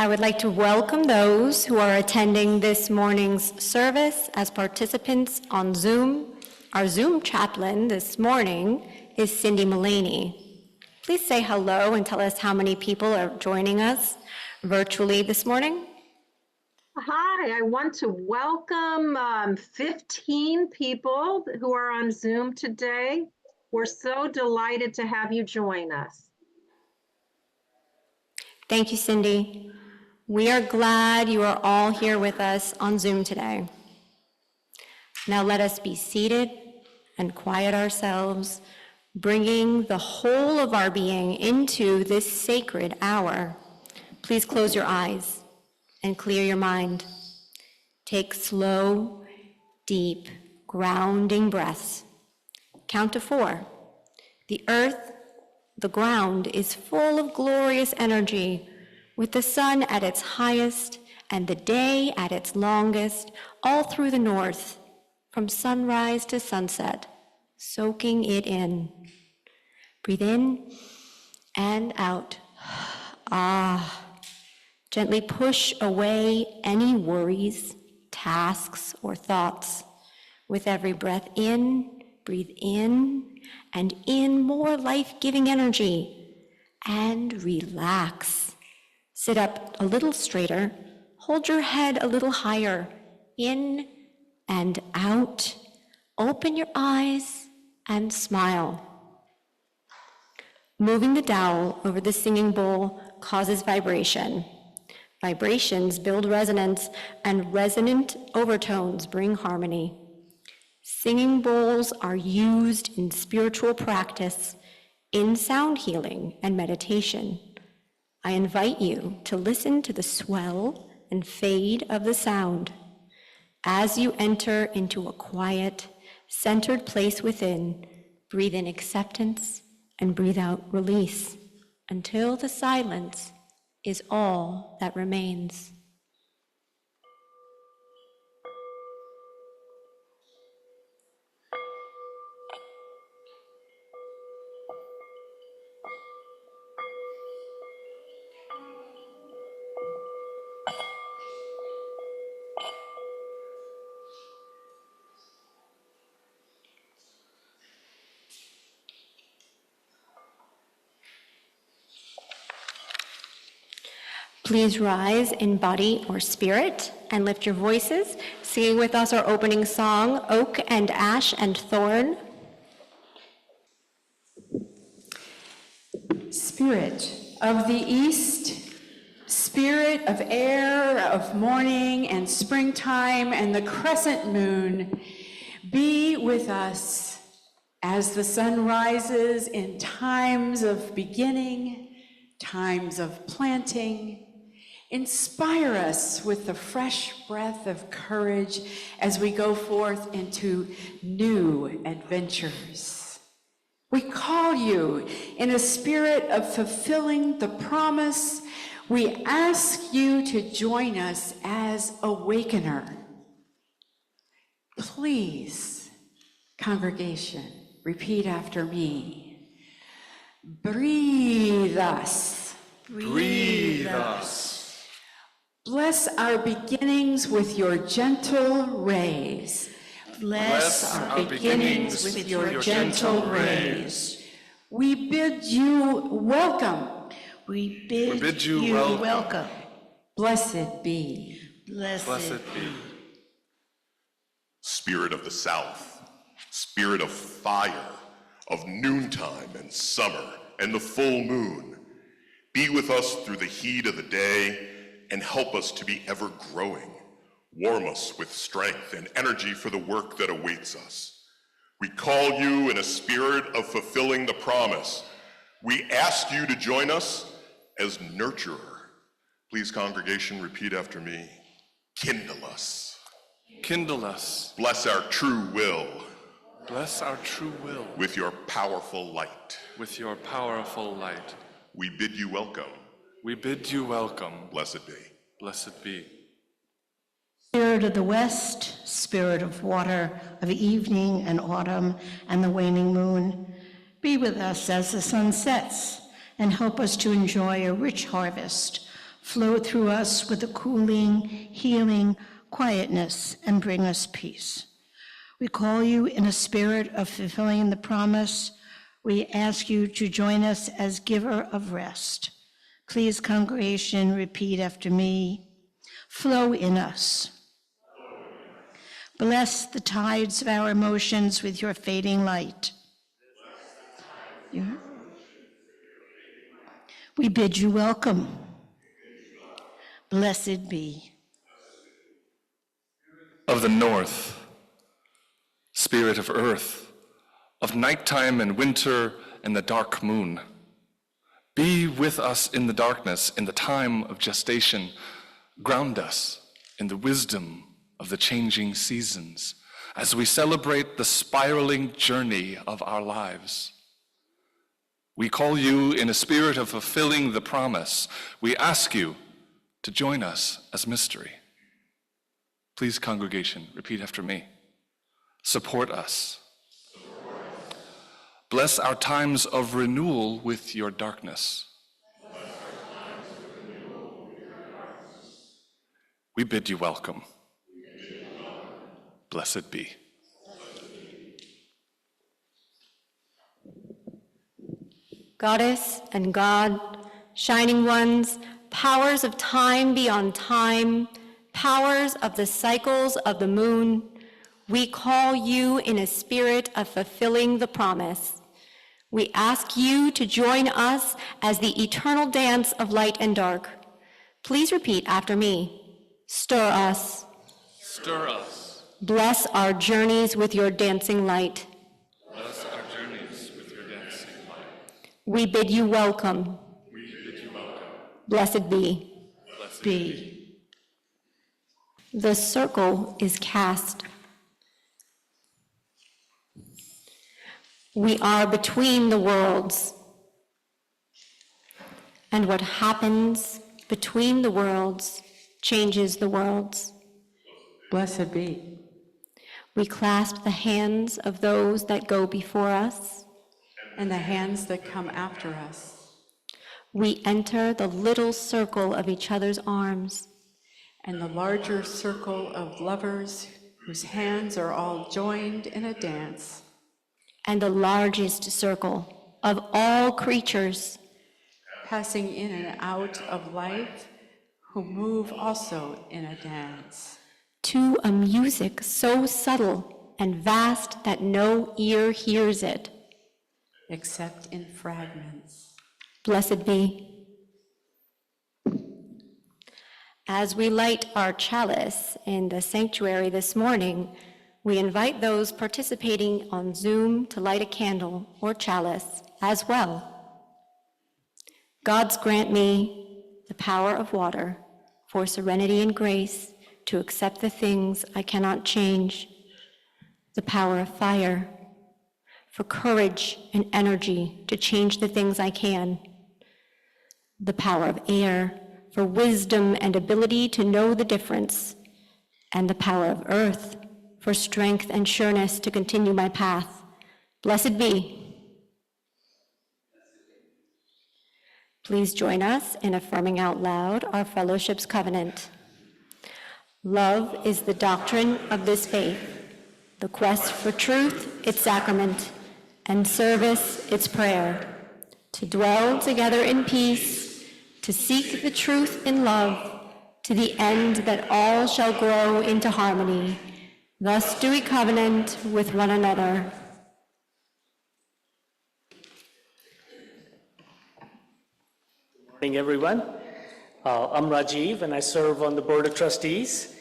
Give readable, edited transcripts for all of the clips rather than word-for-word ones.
I would like to welcome those who are attending this morning's service as participants on Zoom. Our Zoom chaplain this morning is Cindy Mullaney. Please say hello and tell us how many people are joining us virtually this morning. Hi, I want to welcome 15 people who are on Zoom today. We're so delighted to have you join us. Thank you, Cindy. We are glad you are all here with us on Zoom today. Now let us be seated and quiet ourselves, bringing the whole of our being into this sacred hour. Please close your eyes and clear your mind. Take slow, deep, grounding breaths. Count to 4. The earth, the ground, is full of glorious energy, with the sun at its highest and the day at its longest, all through the north, from sunrise to sunset, soaking it in. Breathe in and out. Ah. Gently push away any worries, tasks, or thoughts. With every breath in, breathe in, and in more life-giving energy. And relax. Sit up a little straighter. Hold your head a little higher. In and out. Open your eyes and smile. Moving the dowel over the singing bowl causes vibration. Vibrations build resonance, and resonant overtones bring harmony. Singing bowls are used in spiritual practice, in sound healing and meditation. I invite you to listen to the swell and fade of the sound. As you enter into a quiet, centered place within, breathe in acceptance and breathe out release until the silence is all that remains. Please rise in body or spirit and lift your voices, singing with us our opening song, Oak and Ash and Thorn. Spirit of the East, spirit of air, of morning and springtime and the crescent moon, be with us as the sun rises in times of beginning, times of planting. Inspire us with the fresh breath of courage as we go forth into new adventures. We call you in a spirit of fulfilling the promise. We ask you to join us as awakener. Please, congregation, repeat after me. Breathe us. Breathe us. Bless our beginnings with your gentle rays. Bless our beginnings with your gentle rays. We bid you welcome. We bid you welcome. Blessed be. Blessed be. Spirit of the South, spirit of fire, of noontime and summer and the full moon, be with us through the heat of the day and help us to be ever growing. Warm us with strength and energy for the work that awaits us. We call you in a spirit of fulfilling the promise. We ask you to join us as nurturer. Please, congregation, repeat after me. Kindle us. Kindle us. Bless our true will. Bless our true will. With your powerful light. With your powerful light. We bid you welcome. We bid you welcome. Blessed be. Blessed be. Spirit of the West, spirit of water, of evening and autumn and the waning moon, be with us as the sun sets and help us to enjoy a rich harvest Flow through us with a cooling, healing quietness and bring us peace. We call you in a spirit of fulfilling the promise. We ask you to join us as giver of rest. Please, congregation, repeat after me. Flow in us. Bless the tides of our emotions with your fading light. We bid you welcome. Blessed be. Of the north, spirit of earth, of nighttime and winter and the dark moon, be with us in the darkness, in the time of gestation. Ground us in the wisdom of the changing seasons as we celebrate the spiraling journey of our lives. We call you in a spirit of fulfilling the promise. We ask you to join us as mystery. Please, congregation, repeat after me. Support us. Bless our times of renewal with your darkness. We bid you welcome. Blessed be. Goddess and God, shining ones, powers of time beyond time, powers of the cycles of the moon, we call you in a spirit of fulfilling the promise. We ask you to join us as the eternal dance of light and dark. Please repeat after me. Stir us. Stir us. Bless our journeys with your dancing light. Bless our journeys with your dancing light. We bid you welcome. We bid you welcome. Blessed be. Blessed Be. The circle is cast. We are between the worlds. And what happens between the worlds changes the worlds. Blessed be. We clasp the hands of those that go before us. And the hands that come after us. We enter the little circle of each other's arms. And the larger circle of lovers whose hands are all joined in a dance. And the largest circle of all creatures. Passing in and out of life, who move also in a dance. To a music so subtle and vast that no ear hears it. Except in fragments. Blessed be. As we light our chalice in the sanctuary this morning, we invite those participating on Zoom to light a candle or chalice as well. Gods grant me the power of water for serenity and grace to accept the things I cannot change, the power of fire for courage and energy to change the things I can, the power of air for wisdom and ability to know the difference, and the power of earth for strength and sureness to continue my path. Blessed be. Please join us in affirming out loud our fellowship's covenant. Love is the doctrine of this faith, the quest for truth its sacrament, and service its prayer, to dwell together in peace, to seek the truth in love, to the end that all shall grow into harmony. Thus do we covenant with one another. Good morning, everyone. I'm Rajiv, and I serve on the Board of Trustees.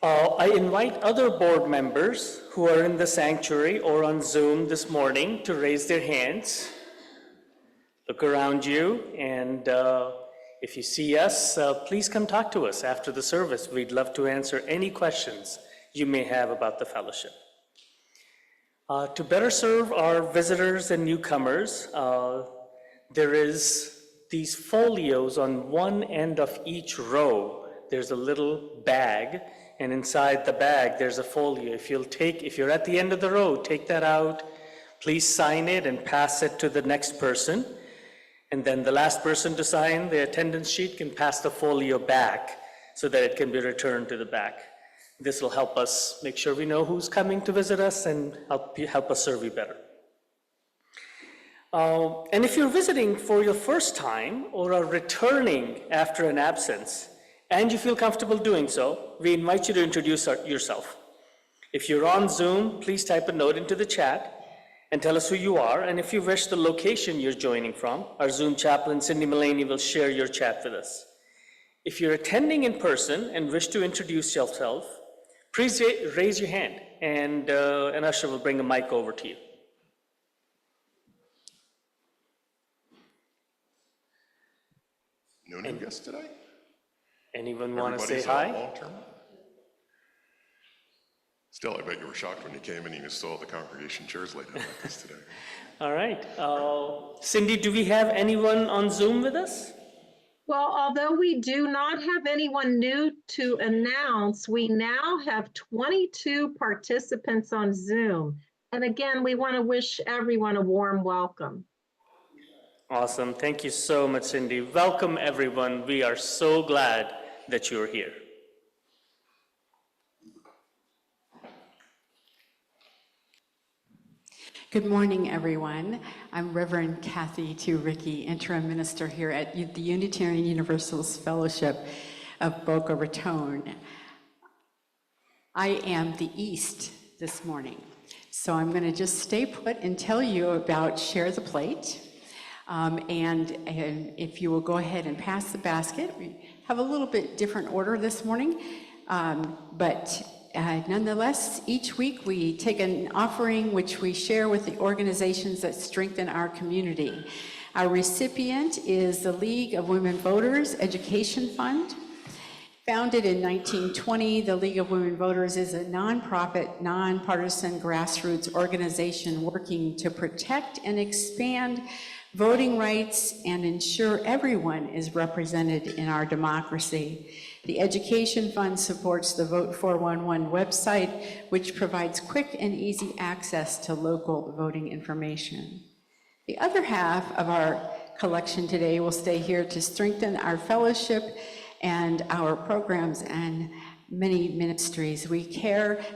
I invite other board members who are in the sanctuary or on Zoom this morning to raise their hands. Look around you, and if you see us, please come talk to us after the service. We'd love to answer any questions you may have about the fellowship. To better serve our visitors and newcomers, there is these folios on one end of each row. There's a little bag, and inside the bag there's a folio. If you're at the end of the row, take that out, please sign it and pass it to the next person. And then the last person to sign the attendance sheet can pass the folio back so that it can be returned to the back. This will help us make sure we know who's coming to visit us and help us serve you better. And if you're visiting for your first time or are returning after an absence, and you feel comfortable doing so, we invite you to introduce yourself. If you're on Zoom, please type a note into the chat and tell us who you are, and if you wish the location you're joining from, our Zoom chaplain, Cindy Mullaney, will share your chat with us. If you're attending in person and wish to introduce yourself, please raise your hand, and an usher will bring a mic over to you. No new guests today? Anyone want to say Everybody's hi? long-term? Still, I bet you were shocked when you came in and you saw the congregation chairs laid out like this today. All right. Cindy, do we have anyone on Zoom with us? Well, although we do not have anyone new to announce, we now have 22 participants on Zoom. And again, we want to wish everyone a warm welcome. Awesome. Thank you so much, Cindy. Welcome, everyone. We are so glad that you're here. Good morning, everyone. I'm Reverend Kathy Ricky, interim minister here at the Unitarian Universalist Fellowship of Boca Raton. I am the East this morning, so I'm going to just stay put and tell you about Share the Plate. And if you will go ahead and pass the basket, we have a little bit different order this morning, but nonetheless, each week we take an offering which we share with the organizations that strengthen our community. Our recipient is the League of Women Voters Education Fund. Founded in 1920, the League of Women Voters is a nonprofit, nonpartisan grassroots organization working to protect and expand voting rights and ensure everyone is represented in our democracy. The Education Fund supports the Vote 411 website, which provides quick and easy access to local voting information. The other half of our collection today will stay here to strengthen our fellowship and our programs and many ministries. We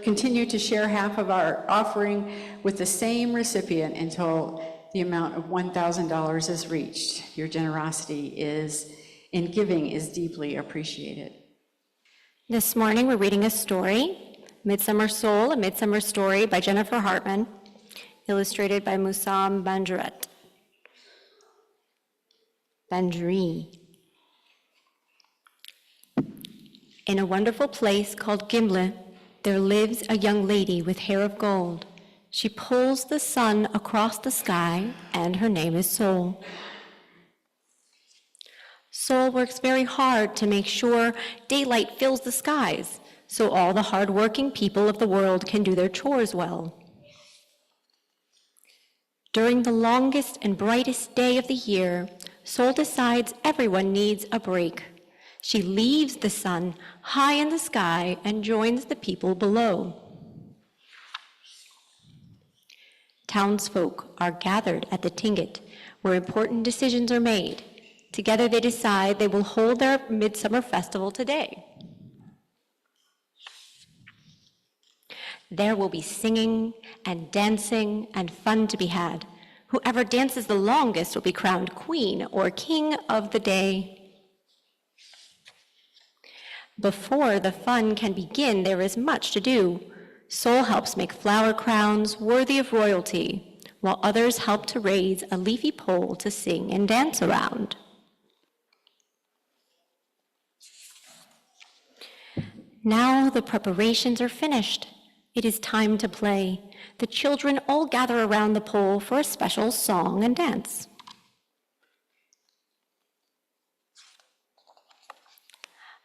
continue to share half of our offering with the same recipient until the amount of $1,000 is reached. Your generosity in giving is deeply appreciated. This morning, we're reading a story, Midsummer Soul, A Midsummer Story by Jennifer Hartman, illustrated by Musam Bandri. In a wonderful place called Gimle, there lives a young lady with hair of gold. She pulls the sun across the sky, and her name is Sol. Sol works very hard to make sure daylight fills the skies, so all the hardworking people of the world can do their chores well. During the longest and brightest day of the year, Sol decides everyone needs a break. She leaves the sun high in the sky and joins the people below. Townsfolk are gathered at the Tinget, where important decisions are made. Together they decide they will hold their Midsummer Festival today. There will be singing and dancing and fun to be had. Whoever dances the longest will be crowned queen or king of the day. Before the fun can begin, there is much to do. Sol helps make flower crowns worthy of royalty, while others help to raise a leafy pole to sing and dance around. Now the preparations are finished. It is time to play. The children all gather around the pole for a special song and dance.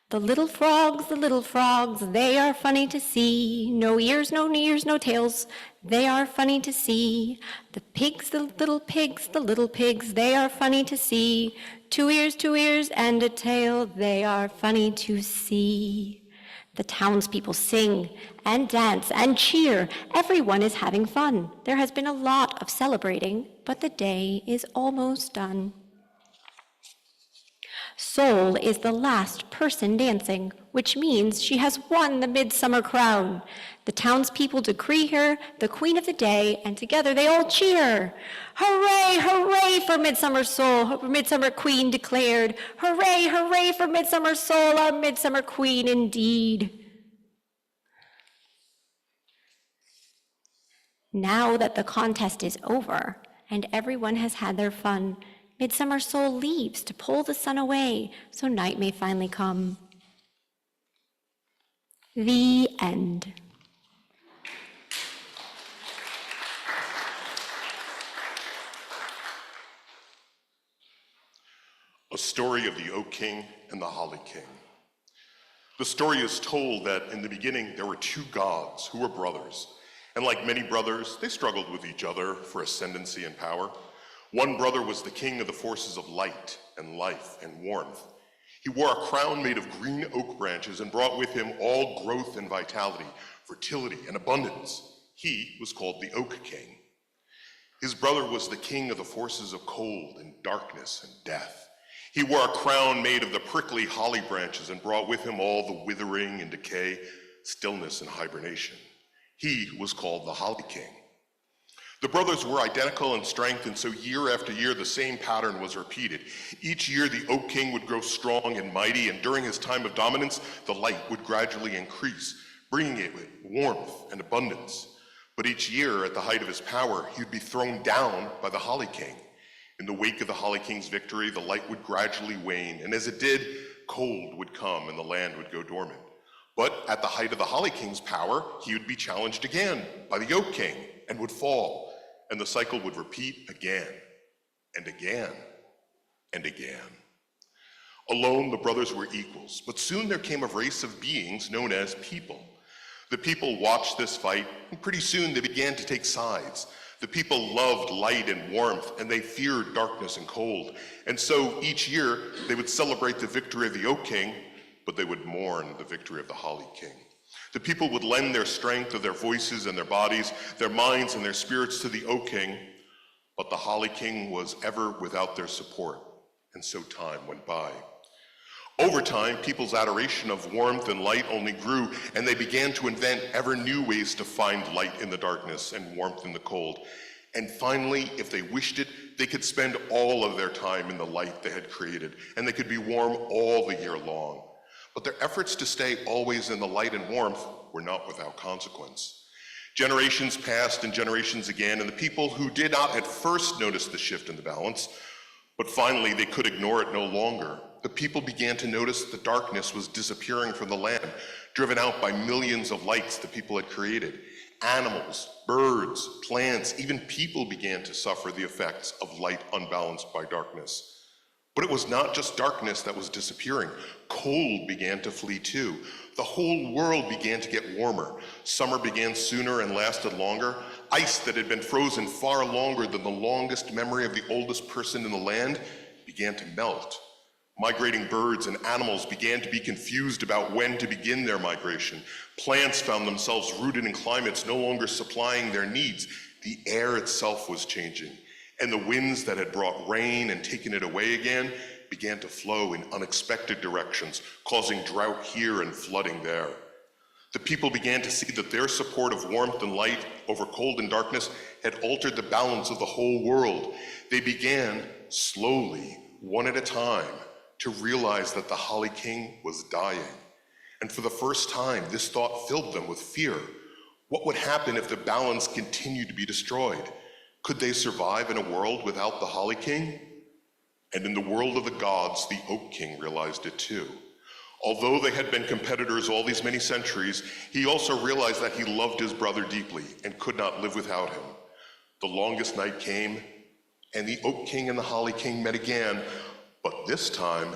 The little frogs, they are funny to see. No ears, no tails, they are funny to see. The pigs, the little pigs, they are funny to see. 2 ears, and a tail, they are funny to see. The townspeople sing and dance and cheer. Everyone is having fun. There has been a lot of celebrating, but the day is almost done. Sol is the last person dancing, which means she has won the Midsummer crown. The townspeople decree her the queen of the day, and together they all cheer. Hooray, hooray for Midsummer Sol, her Midsummer Queen declared. Hooray, hooray for Midsummer Sol, our Midsummer Queen indeed. Now that the contest is over and everyone has had their fun, Midsummer Sol leaves to pull the sun away so night may finally come. The end. A story of the Oak King and the Holly King. The story is told that in the beginning there were two gods who were brothers, and like many brothers, they struggled with each other for ascendancy and power. One brother was the king of the forces of light and life and warmth. He wore a crown made of green oak branches and brought with him all growth and vitality, fertility and abundance. He was called the Oak King. His brother was the king of the forces of cold and darkness and death. He wore a crown made of the prickly holly branches and brought with him all the withering and decay, stillness and hibernation. He was called the Holly King. The brothers were identical in strength, and so year after year the same pattern was repeated. Each year the Oak King would grow strong and mighty, and during his time of dominance, the light would gradually increase, bringing it with warmth and abundance. But each year, at the height of his power, he would be thrown down by the Holly King. In the wake of the Holly King's victory, the light would gradually wane, and as it did, cold would come and the land would go dormant. But at the height of the Holly King's power, he would be challenged again by the Oak King and would fall, and the cycle would repeat again and again and again. Alone, the brothers were equals, but soon there came a race of beings known as people. The people watched this fight, and pretty soon they began to take sides. The people loved light and warmth, and they feared darkness and cold. And so each year, they would celebrate the victory of the Oak King, but they would mourn the victory of the Holly King. The people would lend their strength of their voices and their bodies, their minds and their spirits to the Oak King, but the Holly King was ever without their support, and so time went by. Over time, people's adoration of warmth and light only grew, and they began to invent ever new ways to find light in the darkness and warmth in the cold. And finally, if they wished it, they could spend all of their time in the light they had created, and they could be warm all the year long. But their efforts to stay always in the light and warmth were not without consequence. Generations passed and generations again, and the people who did not at first notice the shift in the balance, but finally they could ignore it no longer. The people began to notice the darkness was disappearing from the land, driven out by millions of lights the people had created. Animals, birds, plants, even people began to suffer the effects of light unbalanced by darkness. But it was not just darkness that was disappearing. Cold began to flee too. The whole world began to get warmer. Summer began sooner and lasted longer. Ice that had been frozen far longer than the longest memory of the oldest person in the land began to melt. Migrating birds and animals began to be confused about when to begin their migration. Plants found themselves rooted in climates no longer supplying their needs. The air itself was changing, and the winds that had brought rain and taken it away again began to flow in unexpected directions, causing drought here and flooding there. The people began to see that their support of warmth and light over cold and darkness had altered the balance of the whole world. They began, slowly, one at a time, to realize that the Holly King was dying. And for the first time, this thought filled them with fear. What would happen if the balance continued to be destroyed? Could they survive in a world without the Holly King? And in the world of the gods, the Oak King realized it too. Although they had been competitors all these many centuries, he also realized that he loved his brother deeply and could not live without him. The longest night came, and the Oak King and the Holly King met again, but this time,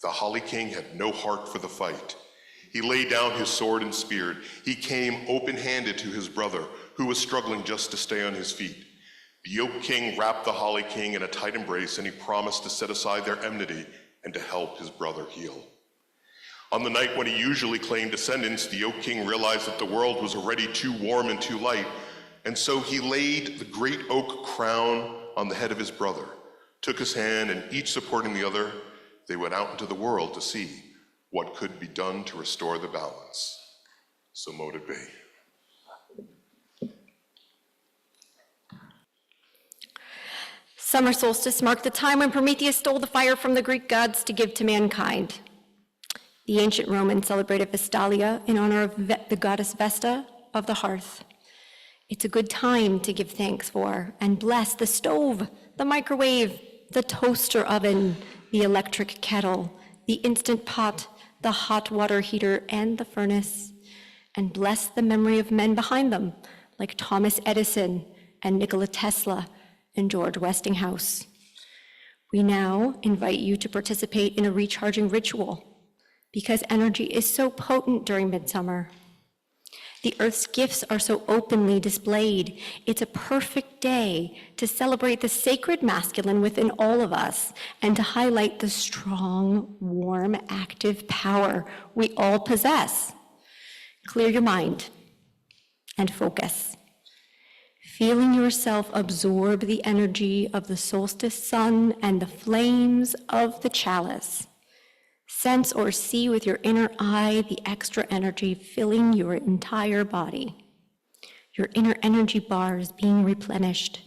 the Holly King had no heart for the fight. He laid down his sword and spear. He came open-handed to his brother, who was struggling just to stay on his feet. The Oak King wrapped the Holly King in a tight embrace, and he promised to set aside their enmity and to help his brother heal. On the night when he usually claimed descendants, the Oak King realized that the world was already too warm and too light, and so he laid the great oak crown on the head of his brother, took his hand, and each supporting the other, they went out into the world to see what could be done to restore the balance. So mote it be. Summer solstice marked the time when Prometheus stole the fire from the Greek gods to give to mankind. The ancient Romans celebrated Vestalia in honor of the goddess Vesta of the hearth. It's a good time to give thanks for and bless the stove, the microwave, the toaster oven, the electric kettle, the instant pot, the hot water heater, and the furnace, and bless the memory of men behind them, like Thomas Edison and Nikola Tesla and George Westinghouse. We now invite you to participate in a recharging ritual because energy is so potent during midsummer. The earth's gifts are so openly displayed. It's a perfect day to celebrate the sacred masculine within all of us and to highlight the strong, warm, active power we all possess. Clear your mind and focus. Feeling yourself absorb the energy of the solstice sun and the flames of the chalice. Sense or see with your inner eye the extra energy filling your entire body. Your inner energy bar is being replenished.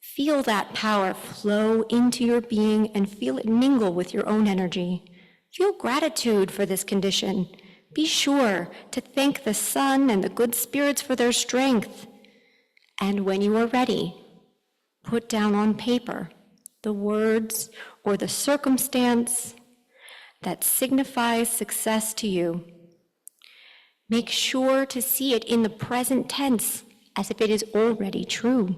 Feel that power flow into your being and feel it mingle with your own energy. Feel gratitude for this condition. Be sure to thank the sun and the good spirits for their strength. And when you are ready, put down on paper the words or the circumstance that signifies success to you. Make sure to see it in the present tense as if it is already true.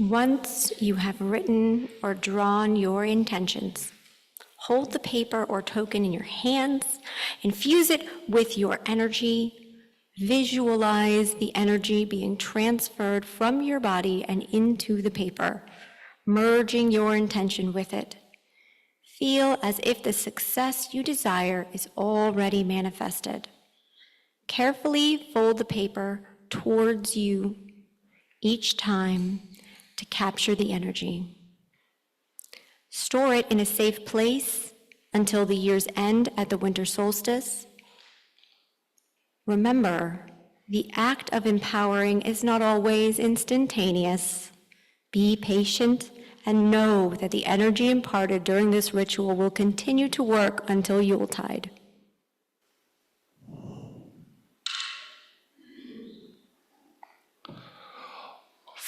Once you have written or drawn your intentions, hold the paper or token in your hands, infuse it with your energy, visualize the energy being transferred from your body and into the paper, merging your intention with it. Feel as if the success you desire is already manifested. Carefully fold the paper towards you each time to capture the energy. Store it in a safe place until the year's end at the winter solstice. Remember, the act of empowering is not always instantaneous. Be patient and know that the energy imparted during this ritual will continue to work until Yuletide.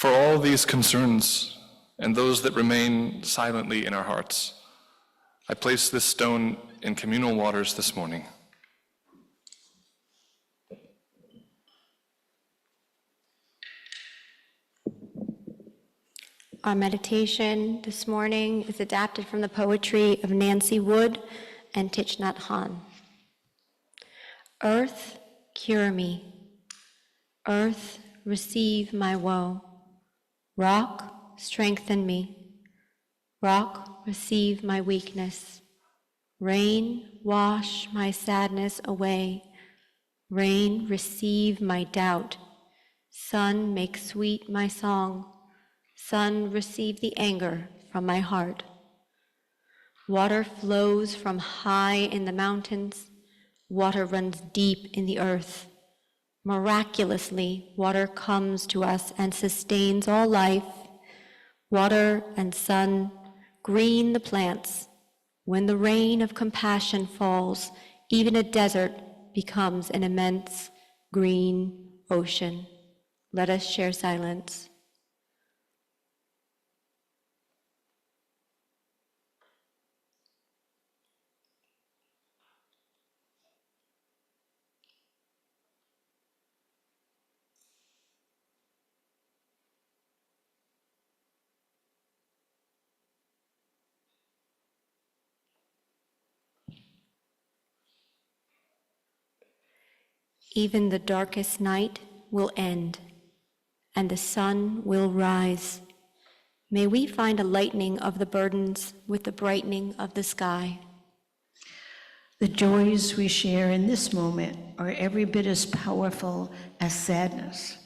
For all these concerns and those that remain silently in our hearts, I place this stone in communal waters this morning. Our meditation this morning is adapted from the poetry of Nancy Wood and Thich Nhat Hanh. Earth, cure me. Earth, receive my woe. Rock, strengthen me. Rock, receive my weakness. Rain, wash my sadness away. Rain, receive my doubt. Sun, make sweet my song. Sun, receive the anger from my heart. Water flows from high in the mountains. Water runs deep in the earth. Miraculously, water comes to us and sustains all life. Water and sun green the plants. When the rain of compassion falls, even a desert becomes an immense green ocean. Let us share silence. Even the darkest night will end, and the sun will rise. May we find a lightening of the burdens with the brightening of the sky. The joys we share in this moment are every bit as powerful as sadness.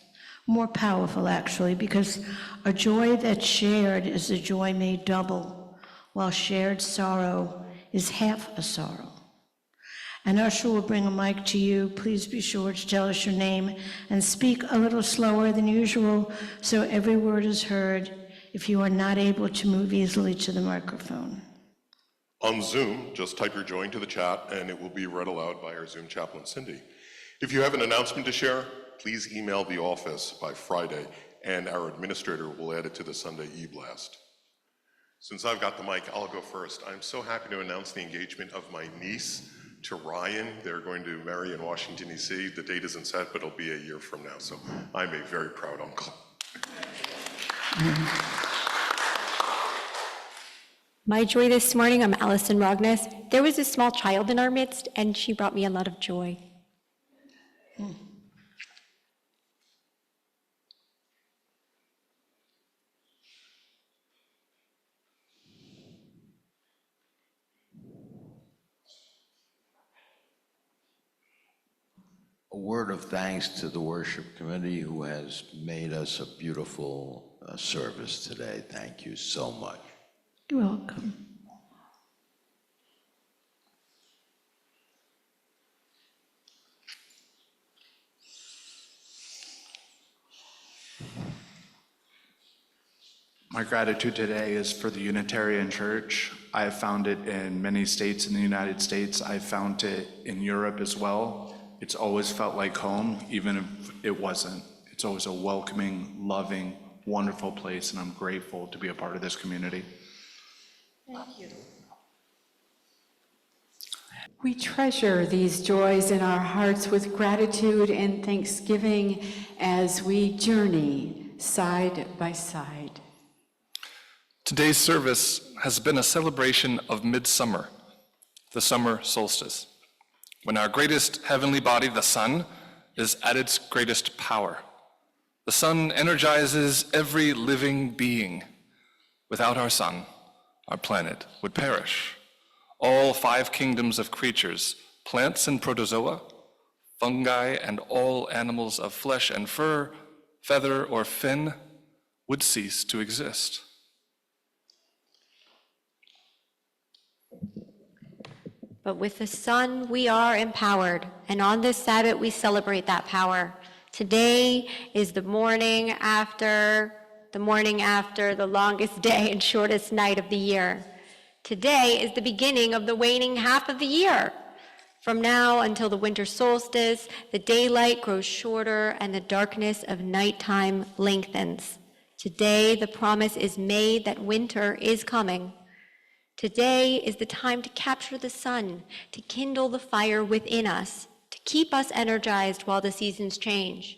More powerful, actually, because a joy that's shared is a joy made double, while shared sorrow is half a sorrow. An usher will bring a mic to you. Please be sure to tell us your name and speak a little slower than usual so every word is heard if you are not able to move easily to the microphone. On Zoom, just type your joy into the chat and it will be read aloud by our Zoom chaplain, Cindy. If you have an announcement to share, please email the office by Friday and our administrator will add it to the Sunday e-blast. Since I've got the mic, I'll go first. I'm so happy to announce the engagement of my niece to Ryan. They're going to marry in Washington, D.C. The date isn't set, but it'll be a year from now. So I'm a very proud uncle. My joy this morning, I'm Allison Rogness. There was a small child in our midst, and she brought me a lot of joy. A word of thanks to the worship committee who has made us a beautiful service today. Thank you so much. You're welcome. My gratitude today is for the Unitarian Church. I have found it in many states in the United States. I've found it in Europe as well. It's always felt like home, even if it wasn't. It's always a welcoming, loving, wonderful place, and I'm grateful to be a part of this community. Thank you. We treasure these joys in our hearts with gratitude and thanksgiving as we journey side by side. Today's service has been a celebration of Midsummer, the summer solstice, when our greatest heavenly body, the sun, is at its greatest power. The sun energizes every living being. Without our sun, our planet would perish. All 5 kingdoms of creatures, plants and protozoa, fungi, and all animals of flesh and fur, feather or fin, would cease to exist. But with the sun, we are empowered, and on this Sabbath, we celebrate that power. Today is the morning after the longest day and shortest night of the year. Today is the beginning of the waning half of the year. From now until the winter solstice, the daylight grows shorter and the darkness of nighttime lengthens. Today, the promise is made that winter is coming. Today is the time to capture the sun, to kindle the fire within us, to keep us energized while the seasons change.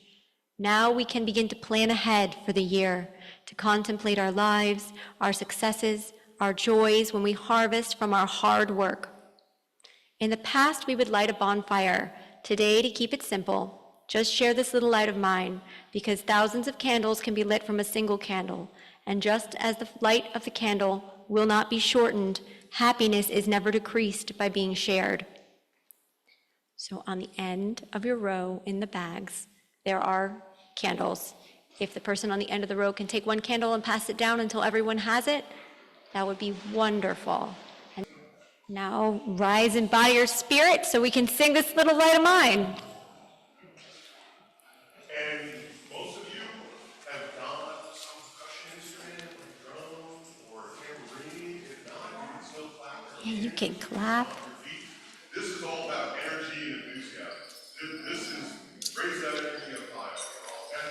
Now we can begin to plan ahead for the year, to contemplate our lives, our successes, our joys when we harvest from our hard work. In the past, we would light a bonfire. Today, to keep it simple, just share this little light of mine, because thousands of candles can be lit from a single candle. And just as the light of the candle will not be shortened, happiness is never decreased by being shared. So on the end of your row in the bags, there are candles. If the person on the end of the row can take one candle and pass it down until everyone has it, that would be wonderful. And now rise in body or spirit so we can sing this little light of mine. And most of you have got some percussion instrument, like drum or tambourine. If not, you can still clap. Yeah, you can clap. This is all about energy and enthusiasm. This is raise that energy up high, okay?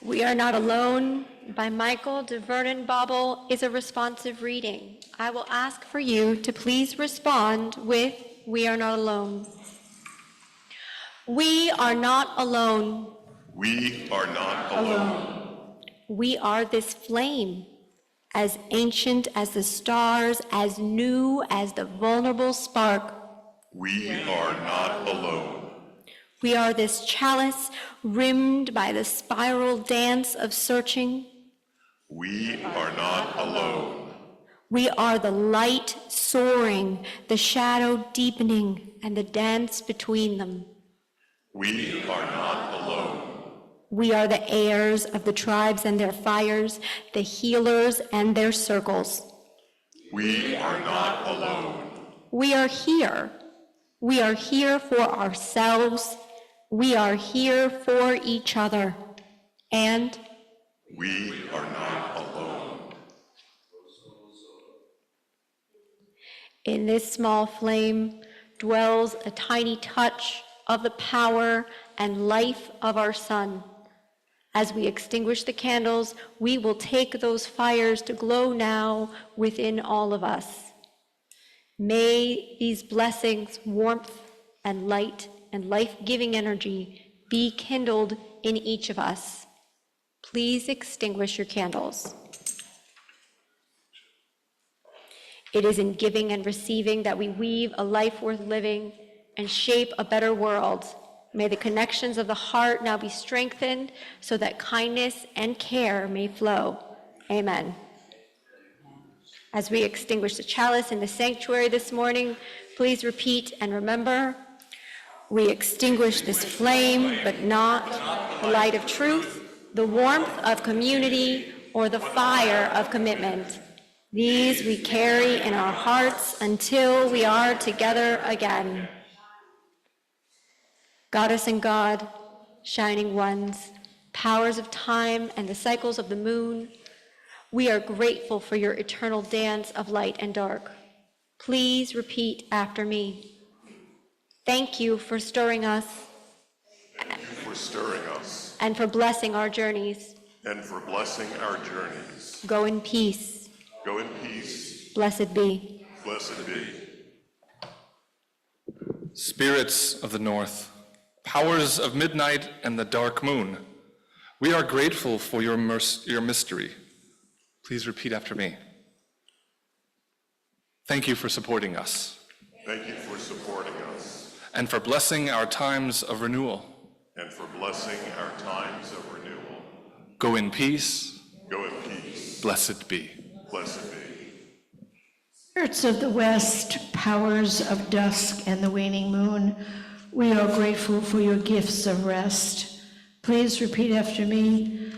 We Are Not Alone by Michael de Vernon Bobble is a responsive reading. I will ask for you to please respond with We Are Not Alone. We are not alone. We are not alone. We are this flame, as ancient as the stars, as new as the vulnerable spark. We are not alone. We are this chalice rimmed by the spiral dance of searching. We are not alone. We are the light soaring, the shadow deepening, and the dance between them. We are not alone. We are the heirs of the tribes and their fires, the healers and their circles. We are not alone. We are here. We are here for ourselves. We are here for each other. And we are not alone. In this small flame dwells a tiny touch of the power and life of our sun. As we extinguish the candles, we will take those fires to glow now within all of us. May these blessings, warmth and light and life-giving energy be kindled in each of us. Please extinguish your candles. It is in giving and receiving that we weave a life worth living and shape a better world. May the connections of the heart now be strengthened so that kindness and care may flow. Amen. As we extinguish the chalice in the sanctuary this morning, please repeat and remember, We extinguish this flame, but not the light of truth, the warmth of community, or the fire of commitment. These we carry in our hearts until we are together again. Goddess and God, shining ones, powers of time and the cycles of the moon, we are grateful for your eternal dance of light and dark. Please repeat after me. Thank you for stirring us. Thank you for stirring us. And for blessing our journeys. And for blessing our journeys. Go in peace. Go in peace. Blessed be. Blessed be. Spirits of the north, powers of midnight and the dark moon, we are grateful for your mystery. Please repeat after me. Thank you for supporting us. Thank you for supporting us. And for blessing our times of renewal. And for blessing our times of renewal. Go in peace. Go in peace. Blessed be. Blessed be. Spirits of the west, powers of dusk and the waning moon, we are grateful for your gifts of rest. Please repeat after me.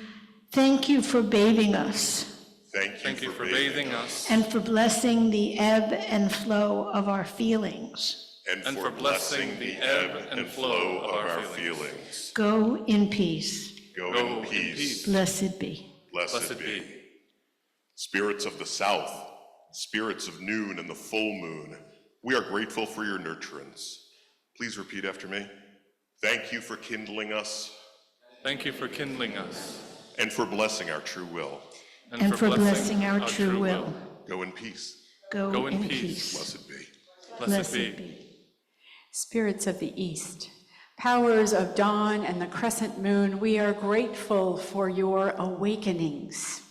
Thank you for bathing us. Thank you for bathing us. And for blessing the ebb and flow of our feelings. And for blessing the ebb and flow of our feelings. Go in peace. Go in peace. Blessed be. Blessed be. Spirits of the south, spirits of noon and the full moon, we are grateful for your nurturance. Please repeat after me. Thank you for kindling us. Thank you for kindling us. And for blessing our true will. And for blessing our true will. Go in peace. Go in peace. Blessed be. Blessed be. Spirits of the east, powers of dawn and the crescent moon, we are grateful for your awakenings.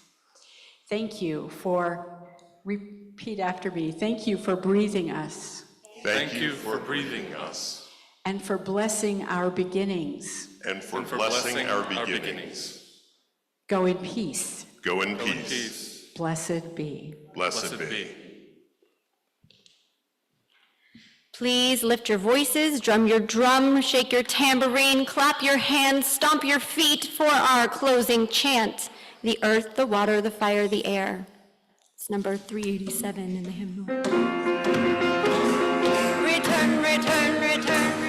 Thank you for, repeat after me, thank you for breathing us. Thank you for breathing us. And for blessing our beginnings. And for blessing our beginnings. Go in peace. Go in peace. Blessed be. Blessed be. Please lift your voices, drum your drum, shake your tambourine, clap your hands, stomp your feet for our closing chant. The earth, the water, the fire, the air. It's number 387 in the hymnal. Return, return, return,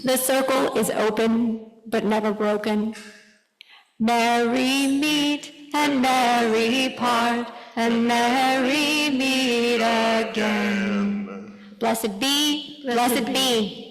The circle is open, but never broken. Merry meet and merry part, and merry meet again. Blessed be, blessed be.